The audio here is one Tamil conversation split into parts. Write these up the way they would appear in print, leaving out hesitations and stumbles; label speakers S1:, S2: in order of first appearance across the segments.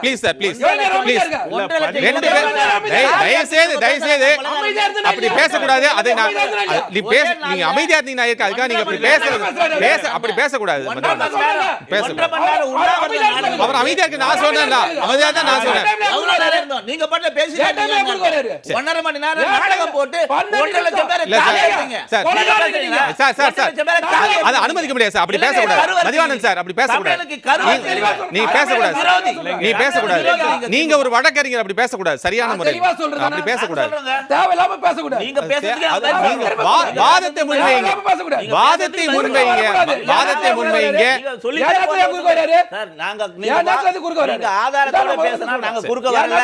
S1: ப்ளீஸ் சார் ப்ளீஸ் தயவுசெய்து அப்படி பேசக்கூடாது. அதை நீங்க அமைதியா இருந்தீங்கன்னா அதுக்காக நீங்க அப்படி பேசக்கூடாது. அவர் அமைதியா இருக்கு நான் சொன்னேன், அமைதியா தான் நான் சொன்னேன்.
S2: நீங்க பாட்டு பேசி 1.5 மணி நேரம் நாடகம் போட்டு 1.5 லட்சம் பேர்
S1: அதை அனுமதிக்க முடியாது சார். அப்படி பேசக்கூடாது மதிவாணன் சார், அப்படி பேசக்கூடாது. நீ பேசக்கூடாது. நீங்க ஒரு வழக்கறிஞர், அப்படி பேசக்கூடாது. சரியான முறை அப்படி பேசக்கூடாது.
S3: தேவையில்லாம பேசக்கூடாது.
S2: நீங்க பேசுறீங்க
S1: வாதத்தை முன்வைங்க.
S2: சார் நாங்க நீங்க ஆதாரத்தோட பேசினா நாங்க குறுக்க வரல.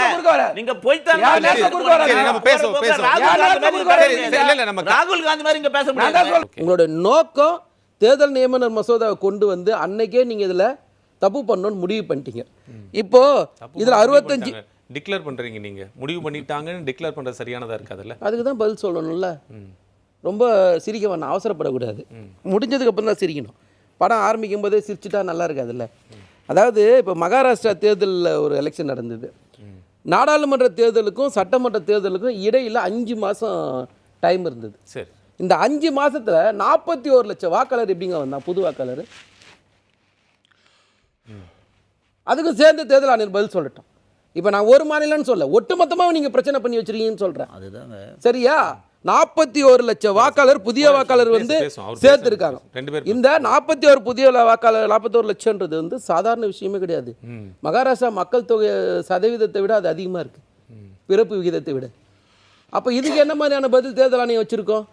S2: நீங்க போய்தான்
S1: நம்ம பேசுவோம்.
S2: ராகுல் காந்தி மாதிரி இங்க பேச முடியாது.
S3: உங்களோட நோக்கம் தேர்தல் நியமன மசோதாவை கொண்டு வந்து அன்னைக்கே நீங்க இதுல தப்பு பண்ணணும்னு முடிவு பண்ணிட்டீங்க. இப்போ இதுல 65
S1: டிக்ளேர் பண்றீங்க. நீங்க முடிவு பண்ணிட்டாங்கன்னு டிக்ளேர் பண்றது சரியானதா இருக்காதுல்ல?
S3: அதுக்கு தான் பதில் சொல்லணும்ல. ரொம்ப சிரிக்க வேணாம், அவசரப்படக்கூடாது. முடிஞ்சதுக்கு அப்புறம் தான் சிரிக்கணும். படம் ஆரம்பிக்கும் போதே சிரிச்சுட்டா நல்லா இருக்காதுல்ல. அதாவது இப்போ மகாராஷ்டிரா தேர்தலில் ஒரு எலெக்ஷன் நடந்தது. நாடாளுமன்ற தேர்தலுக்கும் சட்டமன்ற தேர்தலுக்கும் இடையில் 5 மாதம் டைம் இருந்தது.
S1: சரி,
S3: இந்த 5 மாதத்தில் 41 லட்சம் வாக்காளர் எப்படிங்க வந்தான், புது வாக்காளர்? அதுக்கும் சேர்ந்து தேர்தல் ஆணையர் பதில் சொல்லட்டும். இப்போ நான் ஒரு மாநிலம்னு சொல்ல, ஒட்டுமொத்தமாக நீங்கள் பிரச்சனை பண்ணி வச்சிருக்கீங்கன்னு சொல்கிறேன்.
S2: அதுதாங்க
S3: சரியா? 41 லட்சம் வாக்காளர் புதிய வாக்காளர் வந்து சேர்த்துருக்காங்க. இந்த 41 புதிய வாக்காளர் 41 லட்சம்ன்றது வந்து சாதாரண விஷயமே கிடையாது. மகாராஷ்டிரா மக்கள் தொகை சதவீதத்தை விட அது அதிகமாக இருக்குது, பிறப்பு விகிதத்தை விட. அப்போ இதுக்கு என்ன மாதிரியான பதில் தேர்தல் ஆணையம் வச்சுருக்கோம்?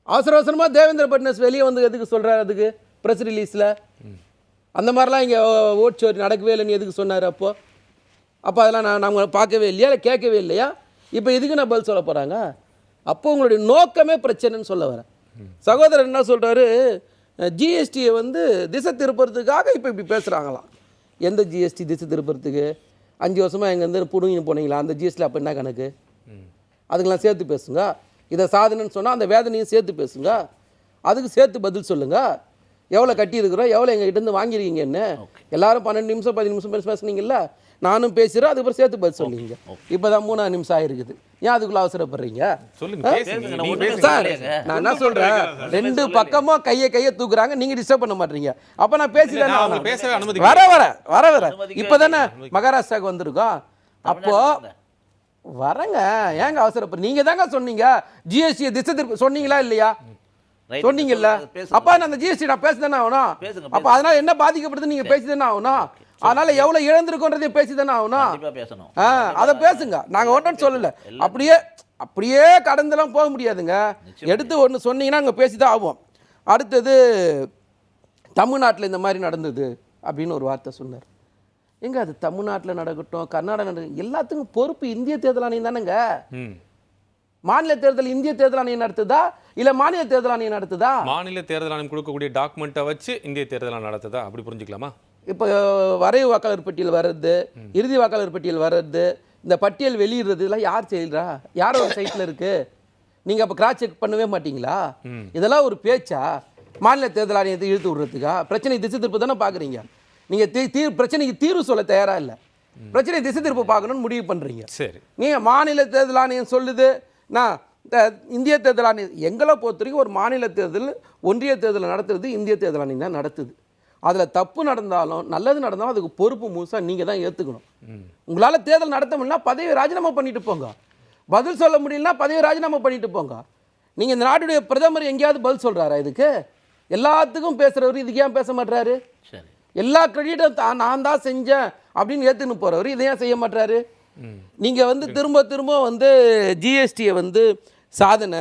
S3: அவசர அவசரமாக தேவேந்திர பட்னவிஸ் வெளியே வந்து எதுக்கு சொல்கிறார்? அதுக்கு ப்ரெஸ் ரிலீஸில் அந்த மாதிரிலாம் இங்கே ஓட் சோரி நடக்கவே இல்லைன்னு எதுக்கு சொன்னார்? அப்போ அதெல்லாம் நாங்கள் பார்க்கவே இல்லையா, இல்லை கேட்கவே இல்லையா? இப்போ இதுக்கு நான் பதில் சொல்ல போகிறாங்க. அப்போ உங்களுடைய நோக்கமே பிரச்சனைன்னு சொல்ல வரேன். சகோதரர் என்ன சொல்கிறாரு, ஜிஎஸ்டியை வந்து திசை திருப்புறதுக்காக இப்போ இப்படி பேசுகிறாங்களாம். எந்த ஜிஎஸ்டி திசை திருப்புறதுக்கு? 5 வருஷமாக எங்கே இருந்து புடுங்கின்னு போனீங்களா? அந்த ஜிஎஸ்டியில் அப்போ என்ன கணக்கு? அதுக்கெல்லாம் சேர்த்து பேசுங்க. இதை சாதனைன்னு சொன்னால் அந்த வேதனையும் சேர்த்து பேசுங்க. அதுக்கு சேர்த்து பதில் சொல்லுங்கள். எவ்வளோ கட்டியிருக்கிறோம், எவ்வளோ எங்ககிட்டேருந்து வாங்கியிருக்கீங்கன்னு. எல்லாரும் 12 நிமிஷம் 10 நிமிஷம் பேசுனீங்கல்ல, நானும் பேசுகிறேன். அதுக்கப்புறம் சேர்த்து பதில் சொல்லிங்க. இப்போ தான் 3 நிமிஷம் ஆகிருக்குது. ஏன் அதுக்குள்ளே அவசரப்படுறீங்க சார்? நான் என்ன சொல்கிறேன், 2 பக்கமும் கையை தூக்குறாங்க, நீங்கள் டிஸ்டர்ப் பண்ண மாட்டீங்க. அப்போ நான் பேசிதான் வர இப்போ தானே மகாராஷ்டிராவுக்கு வந்திருக்கோம். அப்போது வரங்க, ஏங்க அவசரப்படுற? நீங்கள் தாங்க சொன்னீங்க ஜிஎஸ்டியை திசை திருப்ப, சொன்னீங்களா இல்லையா? சொன்னீங்கல்ல. அப்போ அந்த ஜிஎஸ்டி நான் பேசிதானே ஆகணும். அப்போ அதனால என்ன பாதிக்கப்படுது நீங்கள் பேசிதானே ஆகணும். அதனால எவ்வளவு இழந்திருக்கோன்றதையும் பேசிதானே ஆகணும். அதை பேசுங்க. நாங்கள் ஒன்றும் சொல்லலை. அப்படியே கடந்தெல்லாம் போக முடியாதுங்க. எடுத்து ஒன்று சொன்னீங்கன்னா அங்கே பேசிதான் ஆகும். அடுத்தது தமிழ்நாட்டில் இந்த மாதிரி நடந்தது அப்படின்னு ஒரு வார்த்தை சொன்னார். எங்க அது தமிழ்நாட்டில் நடக்கட்டும், கர்நாடகா நடக்கட்டும், எல்லாத்துக்கும் பொறுப்பு இந்திய தேர்தல் ஆணையம் தானேங்க. மாநில தேர்தல் இந்திய தேர்தல் ஆணையம் நடத்துதா இல்ல மாநில தேர்தல் ஆணையம் நடத்துதா?
S1: மாநில தேர்தல் ஆணையம் கொடுக்கக்கூடிய டாக்குமெண்ட்டை வச்சு இந்திய தேர்தல் ஆணையம் நடத்துதா, அப்படி புரிஞ்சுக்கலாமா?
S3: இப்போ வரைவு வாக்காளர் பட்டியல் வர்றது, இறுதி வாக்காளர் பட்டியல் வர்றது, இந்த பட்டியல் வெளியிடுறது இதெல்லாம் யார் செய்கிறா? யாரோட சைட்டில் இருக்கு? நீங்கள் அப்போ கிராஸ் செக் பண்ணவே மாட்டீங்களா? இதெல்லாம் ஒரு பேச்சா? மாநில தேர்தல் ஆணையத்தை இழுத்து விடுறதுக்கா? பிரச்சனை திசை திருப்பு தானே பார்க்குறீங்க. நீங்கள் பிரச்சனைக்கு தீர்வு சொல்ல தயாராக இல்லை, பிரச்சனை திசை திருப்பு பார்க்கணும்னு முடிவு பண்ணுறீங்க. சரி, நீங்கள் மாநில தேர்தல் ஆணையம் சொல்லுது, நான் இந்திய தேர்தல் ஆணையம். எங்களை பொறுத்த வரைக்கும் ஒரு மாநில தேர்தல் ஒன்றிய தேர்தல் நடத்துறது இந்திய தேர்தல் ஆணையம் தான் நடத்துது. அதில் தப்பு நடந்தாலும் நல்லது நடந்தாலும் அதுக்கு பொறுப்பு முழுசாக நீங்கள் தான் ஏற்றுக்கணும். உங்களால் தேர்தல் நடத்த முடியலனா பதவியை ராஜினாமா பண்ணிட்டு போங்க. பதில் சொல்ல முடியலனா பதவியை ராஜினாமா பண்ணிட்டு போங்க. நீங்கள் இந்த நாட்டுடைய பிரதமர் எங்கேயாவது பதில் சொல்கிறாரா? இதுக்கு எல்லாத்துக்கும் பேசுகிறவர் இதுக்கு ஏன் பேச மாட்டாரு? எல்லா கிரெடிட்டும் நான் தான் செஞ்சேன் அப்படின்னு ஏற்றுன்னு போகிறவர் இதை ஏன் செய்ய மாட்டாரு? நீங்கள் வந்து திரும்ப திரும்ப வந்து ஜிஎஸ்டியை வந்து சாதனை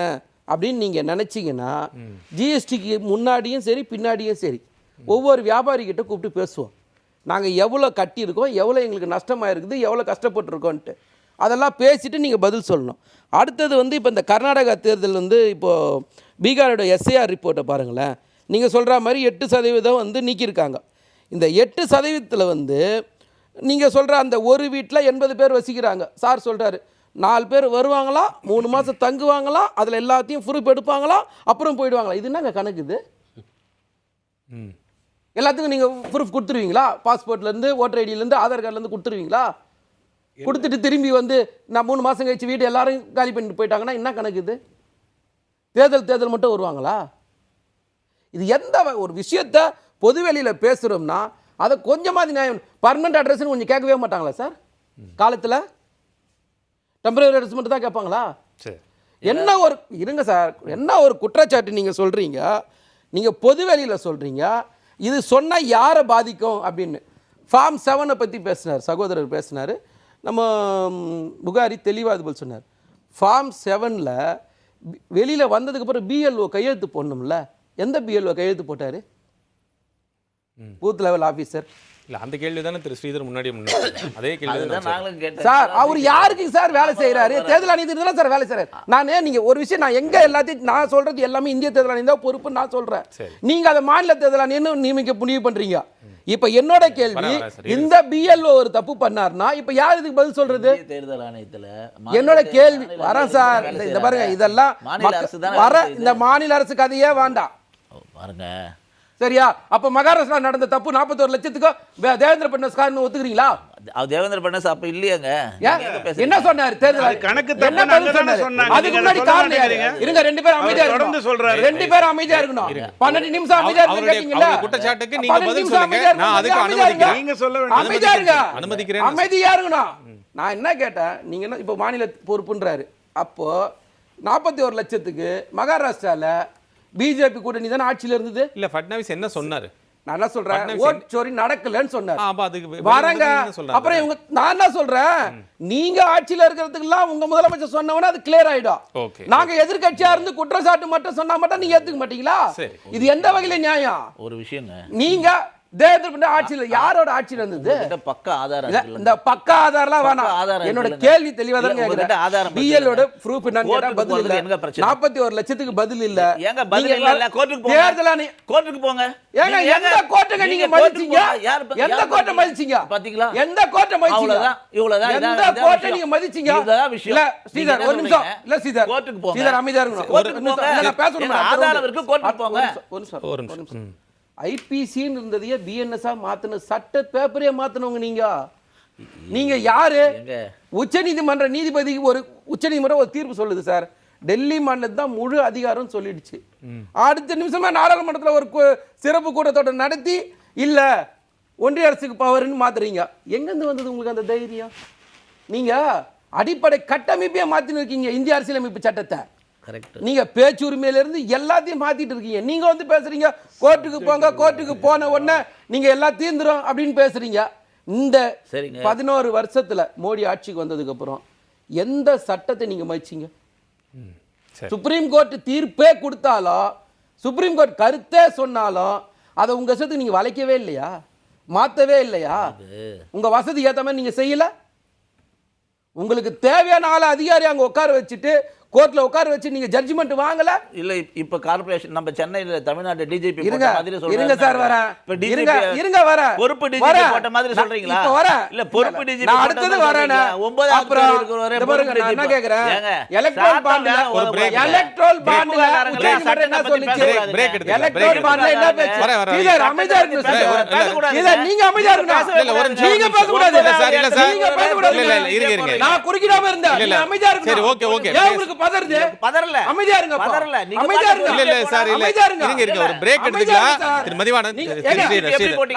S3: அப்படின்னு நீங்கள் நினச்சிங்கன்னா, ஜிஎஸ்டிக்கு முன்னாடியும் சரி பின்னாடியும் சரி ஒவ்வொரு வியாபாரிகிட்ட கூப்பிட்டு பேசுவோம். நாங்கள் எவ்வளோ கட்டியிருக்கோம், எவ்வளோ எங்களுக்கு நஷ்டமாக இருக்குது, எவ்வளோ கஷ்டப்பட்டுருக்கோன்ட்டு அதெல்லாம் பேசிவிட்டு நீங்கள் பதில் சொல்லணும். அடுத்தது வந்து இப்போ இந்த கர்நாடகா தேர்தல் வந்து இப்போது பீகாரோட எஸ்ஐஆர் ரிப்போர்ட்டை பாருங்களேன். நீங்கள் சொல்கிற மாதிரி 8% வந்து நீக்கியிருக்காங்க. இந்த 8% வந்து நீங்கள் சொல்கிற அந்த ஒரு வீட்டில் 80 பேர் வசிக்கிறாங்க. சார் சொல்கிறாரு 4 பேர் வருவாங்களாம், 3 மாதம் தங்குவாங்களாம், அதில் எல்லாத்தையும் ப்ரூஃப் எடுப்பாங்களாம், அப்புறம் போயிடுவாங்களா? இது என்னங்க கணக்கு? இது எல்லாத்துக்கும் நீங்க ப்ரூஃப் கொடுத்துருவீங்களா? பாஸ்போர்ட்ல இருந்து, ஓட்டர் ஐடியில இருந்து, ஆதார் கார்டுல இருந்து கொடுத்துருவீங்களா? கொடுத்துட்டு திரும்பி வந்து நான் 3 மாசம் கழிச்சு வீடு எல்லாரும் காலி பண்ணிட்டு போயிட்டாங்கன்னா என்ன கணக்கு இது? தேர்தல் மட்டும் வருவாங்களா? இது எந்த ஒரு விஷயத்தை பொதுவெளியில பேசுறோம்னா அதை கொஞ்சமாவது நியாயம். பர்மனெண்ட் அட்ரஸ்ன்னு கொஞ்சம் கேட்கவே மாட்டாங்களா சார்? காலத்துல டெம்பரரி அட்ரஸ் மட்டும் தான் கேட்பாங்களா? என்ன ஒரு இருங்க சார், என்ன ஒரு குற்றச்சாட்டு நீங்க சொல்றீங்க, நீங்க பொதுவெளியில சொல்றீங்க, இது சொன்னா யாரை பாதிக்கும் அப்படின்னு. ஃபார்ம் 7 பத்தி பேசினார் சகோதரர், பேசினார். நம்ம புகாரி தெளிவாக அது போல் சொன்னார். ஃபார்ம் 7ல் வெளியில் வந்ததுக்கு அப்புறம் பிஎல்ஓ கையெழுத்து போடணும்ல. எந்த பிஎல்ஓ கையெழுத்து போட்டார்? Booth level officer.
S1: இல்ல அந்த கேள்வி தானே திரு ஸ்ரீதர் முன்னாடி அதே கேள்வி தான்
S2: நாங்களும் கேட்டோம்
S3: சார். அவர் யாருக்கு சார் வேலை செய்யறாரு? தேர்தல் ஆணையத்துக்கு தான் சார் வேலை செய்யறாரு. நானே நீங்க ஒரு விஷயம், நான் எங்க எல்லாத்தையும் நான் சொல்றது எல்லாமே இந்திய தேர்தல் ஆணையம் தான் பொறுப்பு நான் சொல்றேன். நீங்க அதை மாநில தேர்தல் ஆணையம் நீங்க முடிவு பண்றீங்க. இப்ப என்னோட கேள்வி, இந்த பிஎல்ஓ ஒரு தப்பு பண்ணார்னா இப்ப யார் இதுக்கு பதில் சொல்றது?
S2: தேர்தல் ஆணையத்துல
S3: என்னோட கேள்வி வரேன் சார். இந்த பாருங்க, இதெல்லாம் வர இந்த மாநில அரசு கதையே வேண்டாம்
S2: பாருங்க.
S3: சரியா? அப்ப மகாராஷ்டிரா நடந்த தப்பு 41 லட்சத்துக்கு தேவேந்திர பட்னவிஸ் காரணம் ஒத்துக்கிறீங்களா?
S2: தேவேந்திர பட்னவிஸ் அப்ப இல்லையாங்க.
S3: என்ன சொன்னாரு? தேர்தல்
S4: கணக்கு தப்பு சொன்னாங்க.
S3: அதுக்கு முன்னாடி காரணம் இருங்க, 2 பேரும் அமைதியா
S4: தொடர்ந்து சொல்றாரு.
S3: 2 பேரும் அமைதியா இருக்கணும். 12 நிமிஷம் அமைதியா இருக்கீங்களா?
S1: குற்றச்சாட்டுக்கு நீங்க பதில் சொல்லுங்க, நான் அதுக்கு அனுமதிக்கிறேன்.
S4: நீங்க சொல்ல வேண்டாம்.
S3: அமைதியா இருங்க,
S1: அனுமதிக்கிறேன்.
S3: அமைதியா இருக்கணும். நான் என்ன கேட்டேன், நீங்க என்ன இப்ப மாநில பொறுப்புன்றாரு. அப்போ 41 லட்சத்துக்கு மகாராஷ்டிரால பிஜேபி கூட்டணி தானே ஆட்சியில இருந்தது.
S1: இல்ல ஃபட்னவிஸ் என்ன சொன்னாரு?
S3: நான் என்ன சொல்றேன், ஓட் சோரி நடக்கலன்னு சொன்னாரு.
S1: அதுக்கு
S3: வரங்க. அப்புறம் இவங்க, நான் என்ன சொல்றேன், நீங்க ஆட்சியில இருக்கிறதுக்கெல்லாம் உங்க முதலமைச்சர் சொன்னவன அது கிளியர் ஆயிடும். நாங்க எதிர்க்கட்சியா இருந்து குற்றச்சாட்டு மட்டும் சொன்னா மட்டும் நீங்க ஏத்துக்க மாட்டீங்களா? இது எந்த வகையில நியாயம்?
S2: ஒரு விஷயம்,
S3: நீங்க தேர்தல் ஆட்சியில யாரோட ஆட்சியில இருந்தது?
S2: பக்க ஆதாரம்.
S3: இந்த பக்க ஆதாரம்லாம் வேணாம். என்னோட கேள்வி தெளிவா தான் கேக்குறேன். பிஎல்ஓட ப்ரூஃப் என்னன்னு கேட்டா பதில் இல்ல. 41 லட்சத்துக்கு பதில் இல்ல.
S2: ஏங்க பதில் இல்ல, கோர்ட்டுக்கு போங்க.
S3: தேர்தல் ஆணையம் கோர்ட்டுக்கு
S2: போங்க.
S3: ஏங்க எந்த கோர்ட்டுங்க நீங்க மதிச்சீங்க? எந்த கோர்ட்டை மதிச்சீங்க?
S2: பாத்தீங்களா?
S3: எந்த கோர்ட்டை மதிச்சீங்க?
S2: இவ்வளவுதான்.
S3: எந்த கோர்ட்டை நீங்க மதிச்சீங்க?
S2: இதுதான் விஷயம்.
S3: இல்ல ஸ்ரீதர் ஒரு நிமிஷம். இல்ல ஸ்ரீதர்,
S2: கோர்ட்டுக்கு போங்க.
S3: ஸ்ரீதர் அமைதியா இருக்கணும்.
S2: கோர்ட்டுக்கு போங்க.
S3: நான் பேசணும்.
S2: ஆதாரம் இருக்கு, கோர்ட்டுக்கு போங்க.
S3: ஒரு நிமிஷம். ஐபிசின்னு இருந்ததையே பிஎன்எஸ்ஆ மாத்தின சட்ட பேப்பரே மாத்தினவங்க நீங்க யாரு? உச்ச நீதிமன்ற நீதிபதிக்கு ஒரு உச்ச நீதிமன்றம் ஒரு தீர்ப்பு சொல்லுது சார், டெல்லி மாநிலத்து தான் முழு அதிகாரம் சொல்லிடுச்சு. அடுத்த நிமிஷமா நாடாளுமன்றத்தில் ஒரு சிறப்பு கூட்டத்தொடர் நடத்தி இல்ல ஒன்றிய அரசுக்கு பவர்னு மாத்துறீங்க. எங்கிருந்து வந்தது உங்களுக்கு அந்த தைரியம்? நீங்க அடிப்படை கட்டமைப்பே மாத்தின்னு இருக்கீங்க இந்திய அரசியலமைப்பு சட்டத்தை. நீங்க பேச்சுரிமையில இருந்து எல்லாத்தையும் மாத்திட்டு இருக்கீங்க. நீங்க வந்து பேசுறீங்க கோர்ட்டுக்கு போங்க, கோர்ட்டுக்கு போன உடனே நீங்க எல்லாம் தீர்ந்துரும் அப்படின்னு பேசுறீங்க. இந்த 11 வருஷத்துல மோடி ஆட்சிக்கு வந்ததுக்கு அப்புறம் எந்த சட்டத்தை நீங்க மதிச்சீங்க? சுப்ரீம் கோர்ட் தீர்ப்பே கொடுத்தாலும், சுப்ரீம் கோர்ட் கருத்தே சொன்னாலும் அதை உங்க இஷ்டத்துக்கு நீங்க வளைக்கவே இல்லையா? மாத்தவே இல்லையா? உங்க வசதி ஏத்த மாதிரி நீங்க செய்யல. உங்களுக்கு தேவையான ஆள அதிகாரி அங்க உட்கார வச்சுட்டு கோர்ட்ல உட்கார வச்சு நீங்க ஜட்ஜ்மென்ட் வாங்கல.
S2: இல்ல இப்ப கார்ப்பரேஷன் நம்ம சென்னையில தமிழ்நாடு டிஜிபி
S3: இருங்க சார் வரேன். இருங்க வரேன்.
S2: பொறுப்பு டிஜிபி போட்ட மாதிரி சொல்றீங்களா? இப்ப வரேன். இல்ல பொறுப்பு டிஜிபி
S3: நான் அடுத்து வரேன். 9வது அப்புறம் நான் என்ன கேக்குறேன், எலக்ட்ரல் பாண்ட்ல எலக்ட்ரல் பாண்ட்ல உச்சநீதிமன்றம் என்ன சொல்லுச்சு? எலக்ட்ரல் பாண்ட்ல என்ன பேச்சு? இத அமைதியா இருங்க சார். இத நீங்க அமைதியா இருங்க. இல்ல ஒரு நிமிஷம் நீங்க பேச கூடாது சார். இல்ல சார் நீங்க பேச கூடாது. இல்ல இருங்க. நான் குறுக்கிடாம இருந்தேன். நீங்க அமைதியா இருங்க. சரி ஓகே. பதறல. அமைதியா இருங்க. பதறல. நீங்க அமைதியா இருங்க. இல்ல சார் இல்ல. இருங்க ஒரு பிரேக் எடுத்துக்கலாம். திரு மதிவாணன்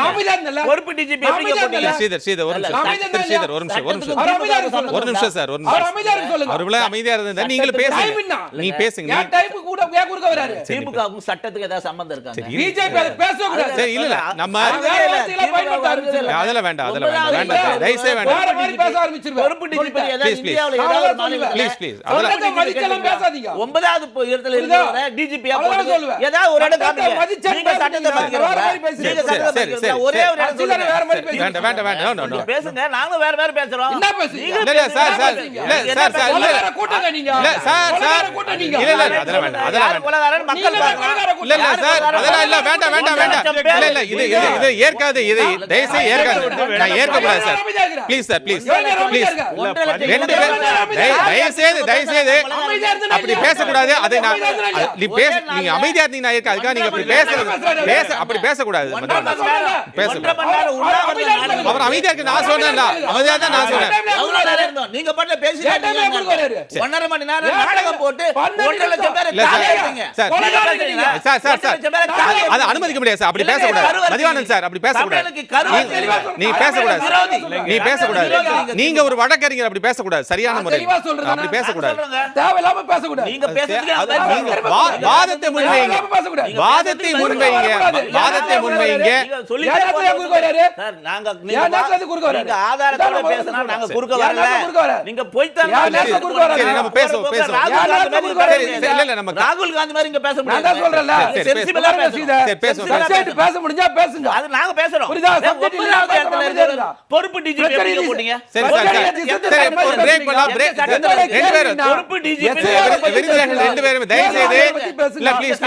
S3: அமைதியா இருங்க. பொறுப்பு டிஜிபி எப்படி போட்டீங்க? ஸ்ரீதர் ஒரு நிமிஷம். ஒரு நிமிஷம் சார். ஒரு நிமிஷம் அமைதியா இருங்க சொல்லுங்க. அவர்ல அமைதியா இருந்தா நீங்க பேசுங்க. நீ பேசுங்க. நான் டைப் கூட குறுக்க வராரு. திமுகவுக்கு சட்டத்துக்கு ஏதாவது சம்பந்தம் இருக்கா? பிஜேபி அத பேச கூடாது. சரி இல்ல நம்ம அதெல்லாம் வேண்டாம். தயவுசெய்து வேண்டாம். வேற மாதிரி பேச ஆரம்பிச்சிருங்க. பொறுப்பு டிஜிபி ஏதாவது இந்தியாவுல ஏதாவது மாநிலம் ப்ளீஸ் அதெல்லாம் மதிக்கலாம் பேசாதீங்க. 9வது இடத்துல இருக்கற டிஜிபியா போடுங்க. ஏதாவது ஒரு இடம் காமிங்க. நீங்க சட்டத்தை மதிக்கிறீங்க. நீங்க சட்டத்தை மதிக்கிறீங்க. ஒரே ஒரு இடம் சொல்லுங்க. வேற மாதிரி பேசுங்க. வேண்டாம். பேசுங்க. நாங்க வேற பேசுறோம். என்ன பேசுறீங்க? இல்ல சார். இல்ல சார். இல்ல கூட்டங்க நீங்க. இல்ல சார். கூட்டங்க. இல்ல அதெல்லாம் வேண்டாம். அதெல்லாம் கொலகாரன் மக்கள் பாருங்க. இல்ல சார். அதெல்லாம் இல்ல வேண்டாம். இல்ல இது ஏற்காது. இது தயவுசெய்து ஏற்காது. நான் ஏற்க கூடாது சார். Please sir please. ரெண்டு பேர் தயவுசெய்து
S1: அப்படி பேசக்கூடாது. அதை நான் நீ பேச நீங்க அமைதியா இருந்தீங்க நான் இருக்க அதுக்காக நீங்க அப்படி அப்படி பேசக்கூடாது. அவர் அமைதியா இருக்கு நான் சொன்னேன் அமைதியா தான் நான் சொன்னேன்.
S2: நீங்க பாட்டுல பேசிட்டீங்க 1.5 மணி நேரம் நாடகம் போட்டு 1.5 லட்சம் பேர்
S1: அது அனுமதிக்க முடியாது சார். அப்படி பேசக்கூடாது. மதிவாணன் சார் அப்படி பேசக்கூடாது. நீ பேசக்கூடாது. நீ பேசக்கூடாது. நீங்க ஒரு வழக்கறிஞர் அப்படி பேசக்கூடாது. சரியான முறை அப்படி பேசக்கூடாது.
S3: தேவையில்லாம பேசக்கூடாது.
S2: நீங்க பேசுறதுக்கு
S1: வாதத்தை முன்வைங்க. வாதத்தை முன்வைங்க. வாதத்தை முன்வைங்க.
S2: சார் நாங்க நீங்க ஆதாரத்தோட பேசினா நாங்க குறுக்க வரல. நீங்க போய்தான்
S1: சரி நம்ம பேசுவோம். இல்ல நம்ம
S2: ராகுல் காந்தி மாதிரி இங்க பேச முடியாது.
S3: நான் சொல்றேன்ல
S2: சென்சிபிளா
S3: பேசுங்க. பேச முடிஞ்சா பேசுங்க.
S2: அது நாங்க பேசுறோம்.
S3: புரியுதா? சப்ஜெக்ட் இல்ல
S2: பொறுப்பு டிஜிபி எங்க போட்டீங்க?
S1: சரி பிரேக் பண்ணலாம். ரெண்டு பேரும்
S2: பொறுப்பு டிஜிபி
S1: ரெண்டு பேரும் தயவு செய்து இல்ல ப்ளீஸ்